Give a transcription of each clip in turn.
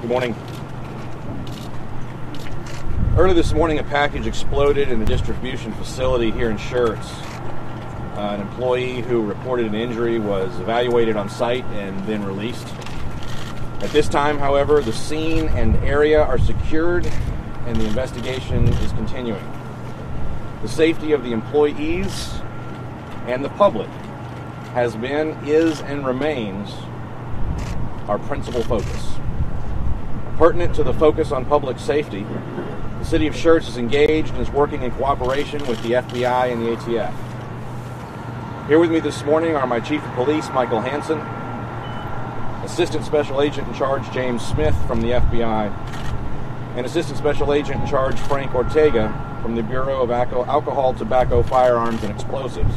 Good morning. Early this morning, a package exploded in a distribution facility here in Schertz. An employee who reported an injury was evaluated on site and then released. At this time, however, the scene and area are secured and the investigation is continuing. The safety of the employees and the public has been, is, and remains our principal focus. Pertinent to the focus on public safety, the City of Schertz is engaged and is working in cooperation with the FBI and the ATF. Here with me this morning are my Chief of Police, Michael Hansen, Assistant Special Agent in Charge, James Smith from the FBI, and Assistant Special Agent in Charge, Frank Ortega from the Bureau of Alcohol, Tobacco, Firearms, and Explosives.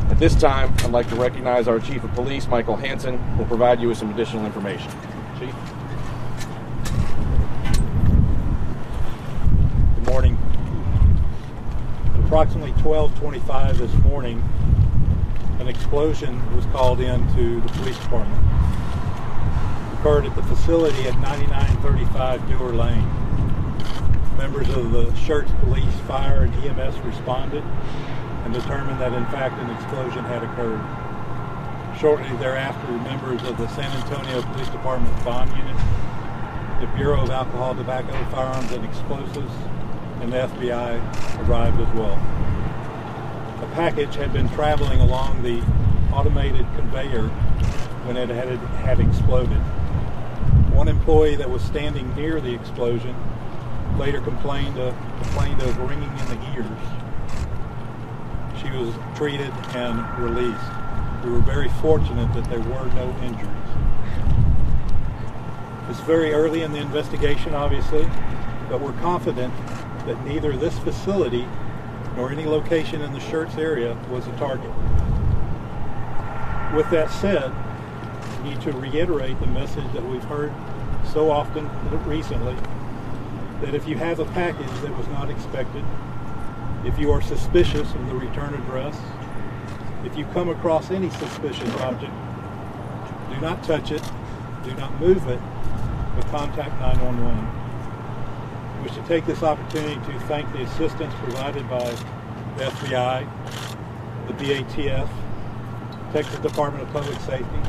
At this time, I'd like to recognize our Chief of Police, Michael Hansen, who will provide you with some additional information. Chief? Good morning. At approximately 12:25 this morning, an explosion was called into the police department. It occurred at the facility at 9935 Dewar Lane. Members of the Schertz Police, Fire, and EMS responded and determined that in fact an explosion had occurred. Shortly thereafter, members of the San Antonio Police Department Bond Unit, the Bureau of Alcohol, Tobacco, Firearms, and Explosives, and the FBI arrived as well. A package had been traveling along the automated conveyor when it had exploded. One employee that was standing near the explosion later complained of ringing in the gears. She was treated and released. We were very fortunate that there were no injuries. It's very early in the investigation, obviously, but we're confident that neither this facility nor any location in the Schertz area was a target. With that said, we need to reiterate the message that we've heard so often recently, that if you have a package that was not expected, if you are suspicious of the return address, if you come across any suspicious object, do not touch it, do not move it, but contact 911. I wish to take this opportunity to thank the assistance provided by the FBI, the BATF, Texas Department of Public Safety,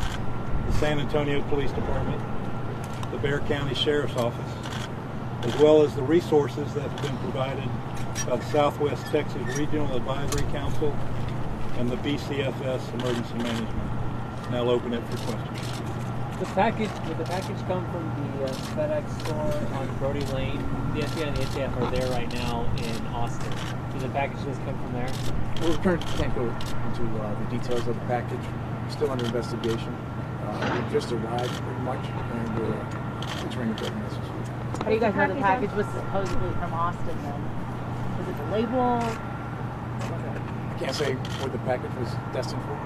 the San Antonio Police Department, the Bexar County Sheriff's Office, as well as the resources that have been provided by the Southwest Texas Regional Advisory Council and the BCFS Emergency Management. Now I'll open it for questions. Did the package come from the FedEx store on Brody Lane? The FBI and the ATF are there right now in Austin. Did the package just come from there? Well, we currently can't go into the details of the package. Still under investigation. We just arrived pretty much, and we're entering the business. How do you guys know the package was supposedly from Austin then? Was it the label? I can't say what the package was destined for.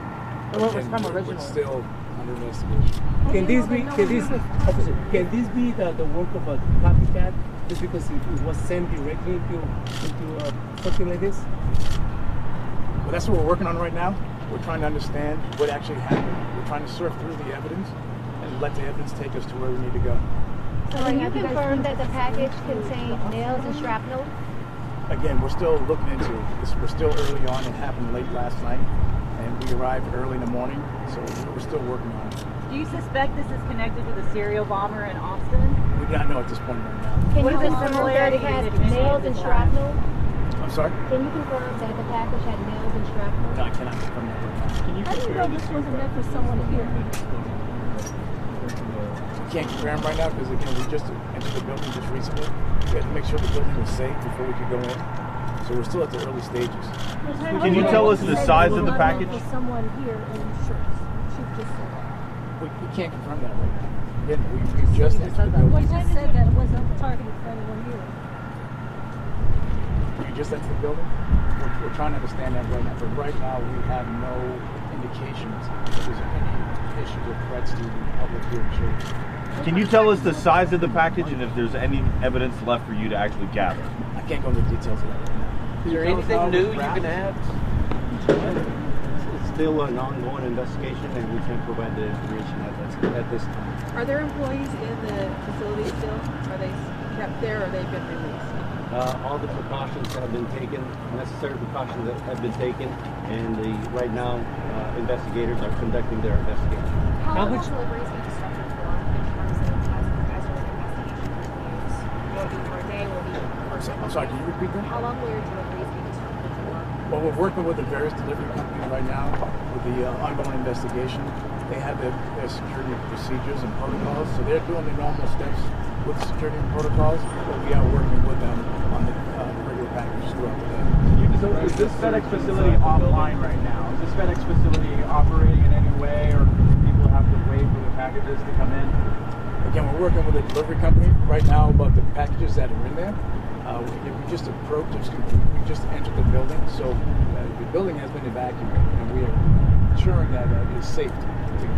Or what was from originally? It's still under investigation. Can this be the work of a copycat just because it was sent directly into something like this? Well, that's what we're working on right now. We're trying to understand what actually happened. We're trying to surf through the evidence and let the evidence take us to where we need to go. So can you confirm that the package contained nails and shrapnel? Again, we're still looking into this. We're still early on. It happened late last night, and we arrived early in the morning, so we're still working on it. Do you suspect this is connected with a serial bomber in Austin? We do not know at this point right now. Can What you is the confirm that it similarity had between nails and the shrapnel? I'm sorry? Can you confirm that the package had nails and shrapnel? No, I cannot confirm that right now. Can you How do you know this wasn't meant for someone here? We can't confirm right now because, again, we just entered the building just recently. We had to make sure the building was safe before we could go in. So we're still at the early stages. Can you tell us the size of the package? Someone here in shirts. She just said that. We can't confirm that right now. Again, we just entered the Well, building. you just said that it wasn't targeted for anyone here. We just entered the building. We're trying to understand that right now. But right now, we have no indications that there's any issues or threats to the public here in Schertz. Can you tell us the size of the package and if there's any evidence left for you to actually gather? I can't go into the details of that right now. Is there anything new you can add? It's still an ongoing investigation, and we can't provide the information at this time. Are there employees in the facility there, or they've been released? All the precautions have been taken, necessary precautions that have been taken, and right now investigators are conducting their investigation. How long will deliveries be disrupted for in terms of as you guys are in investigation continues? Will it be for a day? Will it be for I'm sorry, can you repeat that? How long will your deliveries be disrupted for? Well, we're working with the various delivery companies right now with the ongoing investigation. They have their security procedures and protocols, so they're doing the normal steps with security and protocols, but we are working with them on the regular packages throughout the day. So is this FedEx facility offline right now? Is this FedEx facility operating in any way, or people have to wait for the packages to come in? Again, we're working with a delivery company right now about the packages that are in there. We just approached, we just entered the building, so the building has been evacuated, and we are ensuring that it is safe to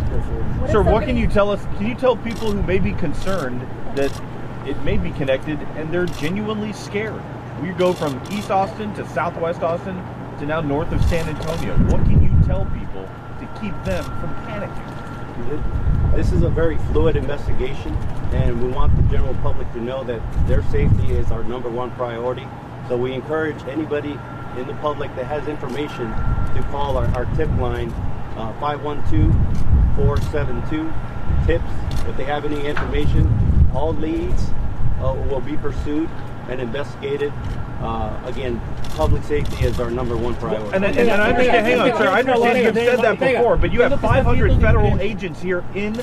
go forward. Sir, what can you tell us? Can you tell people who may be concerned that it may be connected and they're genuinely scared? We go from East Austin to Southwest Austin to now north of San Antonio. What can you tell people to keep them from panicking? This is a very fluid investigation, and we want the general public to know that their safety is our #1 priority. So we encourage anybody in the public that has information to call our tip line 512-472-TIPS. If they have any information, all leads will be pursued and investigated. Again, public safety is our #1 priority. And I understand, hang on, sir, I understand you've said that before, but you have 500 federal agents here in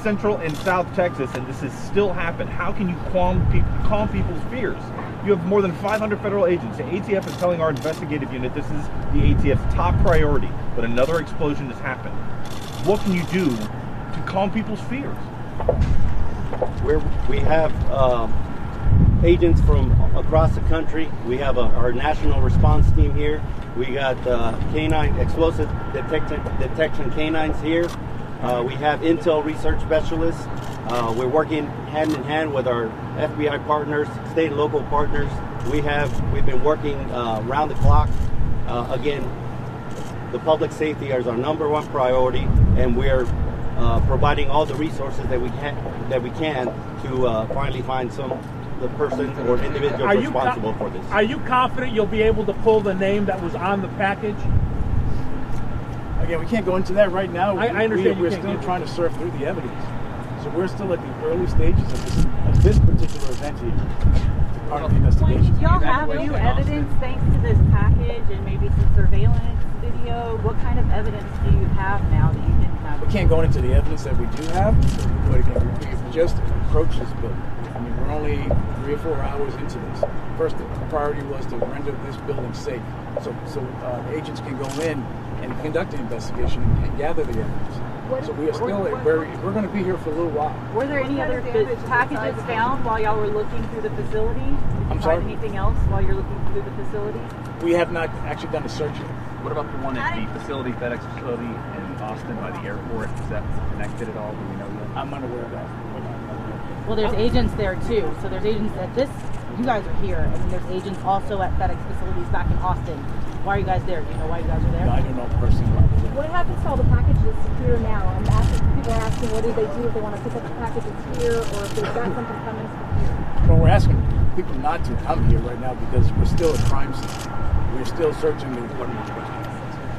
Central and South Texas, and this has still happened. How can you calm people's fears? You have more than 500 federal agents. The ATF is telling our investigative unit this is the ATF's top priority, but another explosion has happened. What can you do to calm people's fears? We have agents from across the country. We have our national response team here. We got explosive detection canines here. We have intel research specialists. We're working hand in hand with our FBI partners, state and local partners. We've been working round the clock. Again, the public safety is our #1 priority, and we're providing all the resources that we can to finally find the person or individual responsible for this. Are you confident you'll be able to pull the name that was on the package? Again, we can't go into that right now. I understand We're still trying to surf through the evidence. So we're still at the early stages of this particular event here. Part of the investigation. Do y'all have new evidence thanks to this package and maybe some surveillance video? What kind of evidence do you have now that you didn't have? We can't go into the evidence that we do have, but again, we've just approached this building. I mean, we're only 3 or 4 hours into this. First, the priority was to render this building safe, so agents can go in and conduct the investigation and gather the evidence. So we are still we're going to be here for a little while. Were there any other packages found while y'all were looking through the facility? Did you find anything else while you're looking through the facility? We have not actually done a search yet. What about the one at the facility, FedEx facility in Austin by the airport? Is that connected at all? Do we know yet? I'm unaware of that. Well, there's agents there too. So there's agents at this. You guys are here, and then there's agents also at FedEx facilities back in Austin. Why are you guys there? Do you know why you guys are there? No, I don't know personally. What happens to all the packages here now? People are asking what do they do if they want to pick up the packages here, or if they've got something coming from here. Well, we're asking people not to come here right now because we're still at crime scene. We're still searching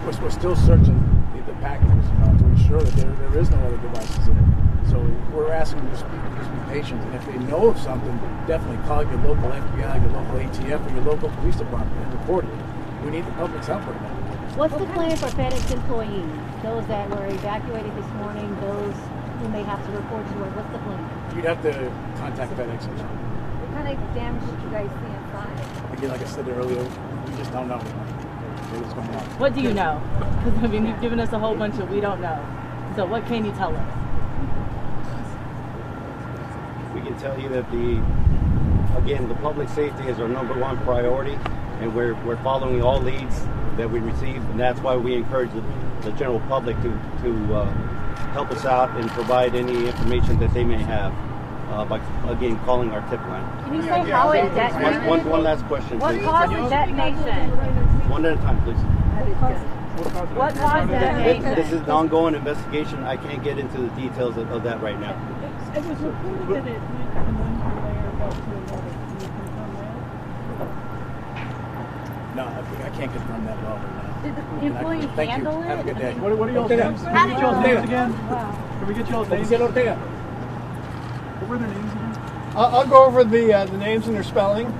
we're still searching the packages to ensure that there is no other devices in it. So we're asking these people to just be patient, and if they know of something, definitely call your local FBI, your local ATF, or your local police department and report it. We need the public's help right now. What's the plan for FedEx employees? Those that were evacuated this morning, those who may have to report to work, what's the plan? You'd have to contact FedEx. What kind of damage did you guys see inside? Again, like I said earlier, we just don't know what's going on. What do you know? Because I mean, you've given us a whole bunch of we don't know. So what can you tell us? We can tell you that the public safety is our #1 priority, and we're following all leads that we receive, and that's why we encourage the general public to help us out and provide any information that they may have by again calling our tip line. Can you say how it detonated? One last question, What please. caused the detonation? One at a time, please. What caused the detonation? This is an ongoing investigation. I can't get into the details of that right now. It was reported that it went from one conveyor belt to another. No, I can't confirm that at all right now. Did the employee Thank handle you. it? Have a good day. What are y'all's names? Can we get y'all's names again? Can we get y'all's names? What were their names again? I'll go over the names and their spelling.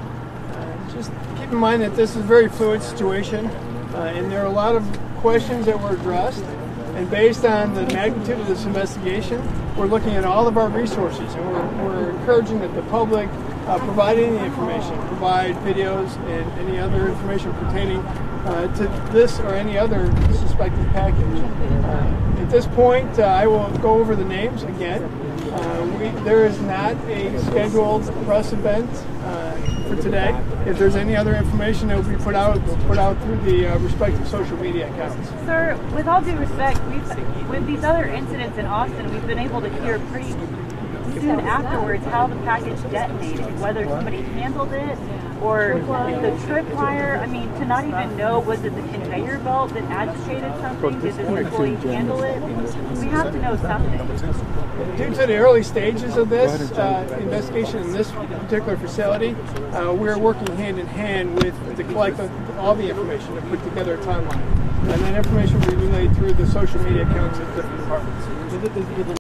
Just keep in mind that this is a very fluid situation, and there are a lot of questions that were addressed. And based on the magnitude of this investigation, we're looking at all of our resources, and we're encouraging that the public provide any information, provide videos and any other information pertaining to this or any other suspected package. At this point, I will go over the names again. There is not a scheduled press event for today. If there's any other information that will be put out, we'll put out through the respective social media accounts. Sir, with all due respect, with these other incidents in Austin, we've been able to hear pretty soon afterwards how the package detonated, whether somebody handled it or the tripwire. I mean, to not even know, was it the conveyor belt that agitated something? Did this employee handle it? We have to know something. Due to the early stages of this investigation in this particular facility, we're working hand in hand to collect all the information and put together a timeline. And that information will be relayed through the social media accounts of different departments.